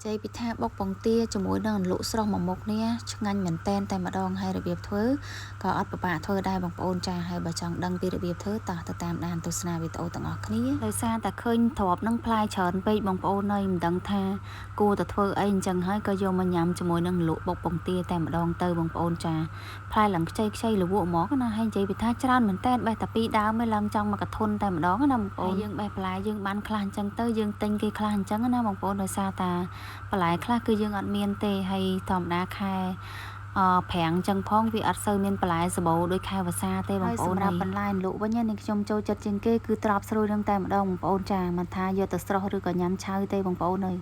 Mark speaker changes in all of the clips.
Speaker 1: ใจពិថាបុកពងទាជាមួយនឹងលក់ស្រស់មួយមុខនេះឆ្ងាញ់មែនតែនតែម្ដងហើយរបៀបធ្វើក៏អត់ពិបាកធ្វើដែរបងប្អូនចាហើយបើចង់ដឹងពីរបៀបធ្វើតោះទៅតាមដានទស្សនាវីដេអូទាំងអស់គ្នាដោយសារតែឃើញទ្របនឹងផ្លែច្រើនពេកបងប្អូនហើយមិនដឹងថាគួរតែធ្វើអីអញ្ចឹងហើយក៏យកមកញ៉ាំជាមួយនឹងលក់បុកពងទាតែម្ដងទៅបងប្អូនចាផ្លែឡើងខ្ចីលវក់ហ្មងណាហើយនិយាយពីថាច្រើនមែនតែនបេះតែពីដើមឯងឡើងចង់មកកធុនតែម្ដងណាបងប្អូនយើងបេះផ្លែយើងបានខ្លះអញ្ចឹងទៅយើងទិញគេខ្លះអញ្ចឹងណាបងប្អូនដោយសារតាបន្លែខ្លះគឺយើងអត់មានទេហើយធម្មតាខែប្រាំងចឹងផងវាអត់សូវមានបន្លែសបោដូចខែវស្សាទេបងប្អូនសម្រាប់បន្លែលក់វិញនេះខ្ញុំចូលចិត្តជាងគេគឺត្រប់ស្រួយនឹងតែម្ដងបងប្អូនចាមិនថាយកទៅស្រស់ឬក៏ញ៉ាំឆៅទេបងប្អូនអើយ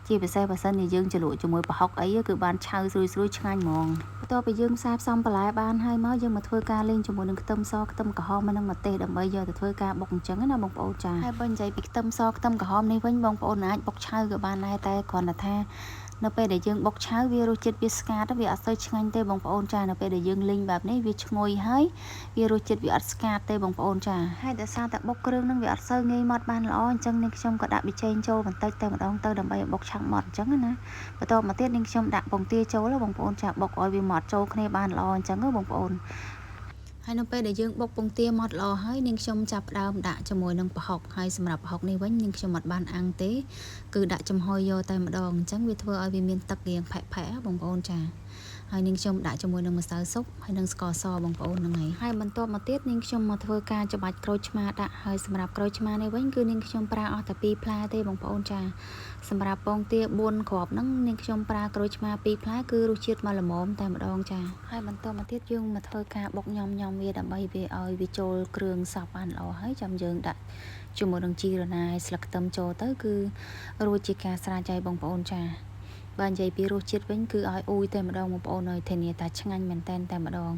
Speaker 1: ជាពិសេសបើសិនជាយើងជ្រលក់ជាមួយប្រហុកអីគឺបានឆៅស្រួយឆ្ងាញ់ហ្មងបន្ទាប់ពីយើងផ្សំបន្លែបានហើយមកយើងមកធ្វើការលេងជាមួយនឹងខ្ទឹមសខ្ទឹមក្រហមនិងម្ទេសដើម្បីយកទៅធ្វើការបុកអញ្ចឹងណាបងប្អូនចាហើយបើនិយាយពីខ្ទឹមសខ្ទឹមក្រហមនេះវិញបងប្អូនអាចបុកឆៅក៏បានដែរតែគ្រាន់តែថានៅពេលដែលយើងបុកឆៅវារសជាតិវាស្ងាត់វាអត់សូវឆ្ងាញ់ទេបងប្អូនចានៅពេលដែលយើងលីងបែបនេះវាឈ្ងុយហើយវារសជាតិវាអត់ស្ងាត់ទេបងប្អូនចាហើយដោយសារតែបុកគ្រឿងនឹងវាអត់សូវងាយម៉ត់បានល្អអញ្ចឹងនាងខ្ញុំក៏ដាក់ប៊ីចេងចូលបន្តិចតែម្ដងទៅដើម្បីឲ្យបុកឆាប់ម៉ត់អញ្ចឹងណាបន្ទាប់មកទៀតនាងខ្ញុំដាក់ពងទាចូលបងប្អូនចាបុកឲ្យវាម៉ត់ចូលគ្នាបានល្អអញ្ចឹងបងប្អូនហើយនៅពេលដែលយើងបុកពងទាម៉ត់ល្អហើយនាងខ្ញុំចាប់ផ្ដើមដាក់ជាមួយនឹងប្រហុកហើយសម្រាប់ប្រហុកនេះវិញនាងខ្ញុំអត់បានអាំងទេគឺដាក់ចំហុយយកតែម្ដងអញ្ចឹងវាធ្វើឲ្យវាមានទឹករៀងផែៗបងប្អូនចាហើយនាងខ្ញុំដាក់ជាមួយនឹងម្សៅស៊ុបហើយនឹងស្ករសបងប្អូនហ្នឹងហើយបន្ទាប់មកទៀតនាងខ្ញុំមកធ្វើការច្បាច់ក្រូចឆ្មាដាក់ហើយសម្រាប់ក្រូចឆ្មានេះវិញគឺនាងខ្ញុំប្រើអស់តែ2ផ្លែទេបងប្អូនចាសម្រាប់ពងទា4គ្រាប់ហ្នឹងនាងខ្ញុំប្រើក្រូចឆ្មា2ផ្លែគឺរសជាតិមកល្មមតែម្ដងចាហើយបន្ទាប់មកទៀតយើងមកធ្វើការបុកញ៉ាំវាដើម្បីវាឲ្យវាចូលគ្រឿងសព្វបានល្អហើយចាំយើងដាក់ជាមួយនឹងជីរណាស្លឹកខ្ទឹមចូលទៅគឺរួចជាការស្រេចហើយបងប្អូនចាបើនិយាយពីរសជាតិវិញគឺឲ្យអ៊ូយតែម្ដងបងប្អូនឲ្យធានាថាឆ្ងាញ់មែនតែម្ដង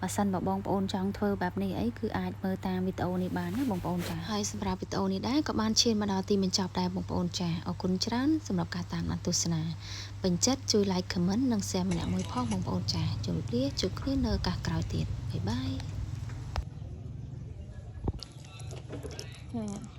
Speaker 1: បើសិនបើបងប្អូនចង់ធ្វើបែបនេះអីគឺអាចមើលតាមវីដេអូនេះបានណាបងប្អូនចាហើយសម្រាប់វីដេអូនេះដែរក៏បានឈានមកដល់ទីបញ្ចប់ដែរបងប្អូនចាអរគុណច្រើនសម្រាប់ការតាមដានទស្សនាពេញចិត្តជួយ like comment និង share ម្នាក់មួយផងបងប្អូនចាជម្រាបលាជួបគ្នានៅឱកាសក្រោយទៀតបាយបាយ